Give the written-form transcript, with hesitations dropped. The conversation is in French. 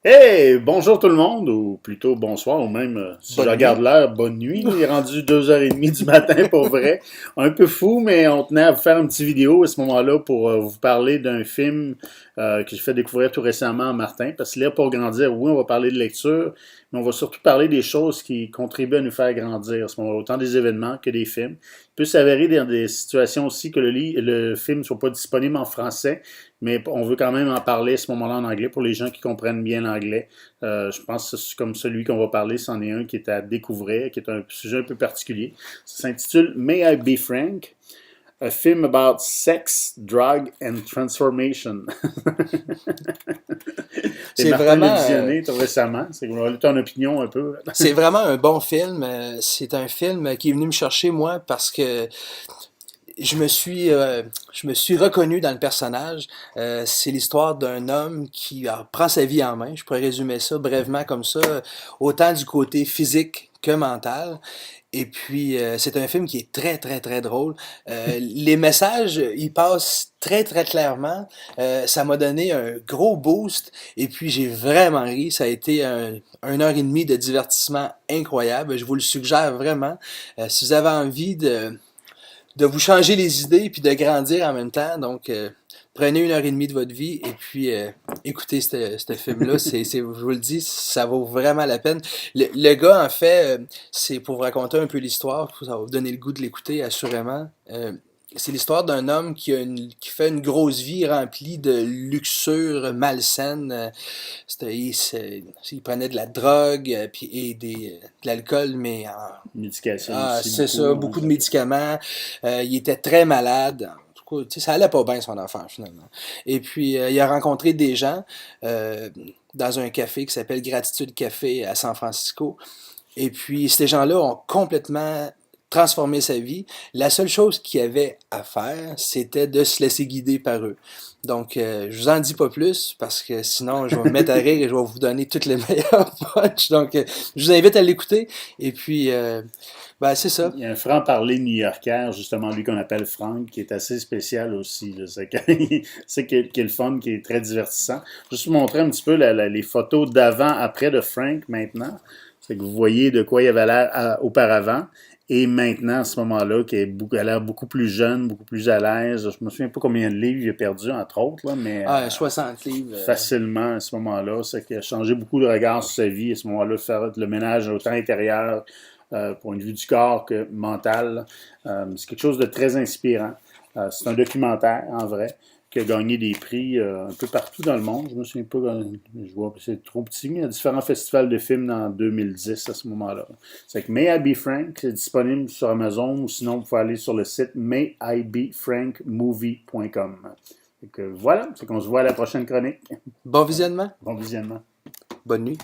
Hey, bonjour tout le monde, ou plutôt bonsoir, ou même, si je Bonne regarde nuit. l'heure, bonne nuit. Il est rendu 2h30 du matin pour vrai. Un peu fou, mais on tenait à vous faire une petite vidéo à ce moment-là pour vous parler d'un film que j'ai fait découvrir tout récemment à Martin. Parce que là, pour grandir, oui, on va parler de lecture, mais on va surtout parler des choses qui contribuent à nous faire grandir à ce moment-là, autant des événements que des films. Il peut s'avérer dans des situations aussi que le film ne soit pas disponible en français, mais on veut quand même en parler à ce moment-là en anglais pour les gens qui comprennent bien l'anglais. Je pense que c'est comme celui qu'on va parler, c'en est un qui est à découvrir, qui est un sujet un peu particulier. Ça s'intitule May I Be Frank? A film about sex, drug and transformation. Et C'est Martin l'a vraiment, visionné tout récemment. C'est qu'on a ton opinion un peu. c'est vraiment un bon film. C'est un film qui est venu me chercher moi parce que je me suis, euh, je me suis reconnu dans le personnage. C'est l'histoire d'un homme qui prend sa vie en main. Je pourrais résumer ça brièvement comme ça, autant du côté physique que mental. Et puis, c'est un film qui est très, très, très drôle. Les messages, ils passent très, très clairement. Ça m'a donné un gros boost. Et puis, j'ai vraiment ri. Ça a été une heure et demie de divertissement incroyable. Je vous le suggère vraiment. Si vous avez envie de vous changer les idées puis de grandir en même temps, donc prenez une heure et demie de votre vie et puis écoutez ce film-là. Je vous le dis, ça vaut vraiment la peine. Le gars, en fait, c'est pour vous raconter un peu l'histoire, ça va vous donner le goût de l'écouter, assurément. C'est l'histoire d'un homme qui fait une grosse vie remplie de luxure malsaine. Il prenait de la drogue et de l'alcool, mais Médication aussi, c'est ça, beaucoup. Hein, beaucoup de médicaments. Il était très malade. En tout cas, tu sais, ça allait pas bien son affaire finalement. Et puis il a rencontré des gens euh, dans un café qui s'appelle Gratitude Café à San Francisco. Et puis ces gens-là ont complètement transformé sa vie. La seule chose qu'il avait à faire, c'était de se laisser guider par eux. Donc, je vous en dis pas plus parce que sinon, je vais me mettre à rire et je vais vous donner toutes les meilleures punches. Donc, je vous invite à l'écouter. Et puis, ben, c'est ça. Il y a un franc-parler new-yorkais, justement, lui qu'on appelle Frank, qui est assez spécial aussi. Là. C'est qui est le fun, qui est très divertissant. Juste vous montrer un petit peu les photos d'avant-après de Frank maintenant. C'est que vous voyez de quoi il avait l'air auparavant. Et maintenant, à ce moment-là, qui a l'air beaucoup plus jeune, beaucoup plus à l'aise. Je me souviens pas combien de livres il a perdu, entre autres, là, mais 60 livres. facilement à ce moment-là. C'est qu'il a changé beaucoup de regard sur sa vie à ce moment-là, faire le ménage autant intérieur, point de vue du corps que mental. C'est quelque chose de très inspirant. C'est un documentaire, en vrai, qui a gagné des prix un peu partout dans le monde. Je me souviens pas, je vois que c'est trop petit, mais il y a différents festivals de films en 2010 à ce moment-là. C'est que May I Be Frank, c'est disponible sur Amazon ou sinon vous pouvez aller sur le site mayibefrankmovie.com. Donc voilà, c'est qu'on se voit à la prochaine chronique. Bon visionnement. Bon visionnement. Bonne nuit.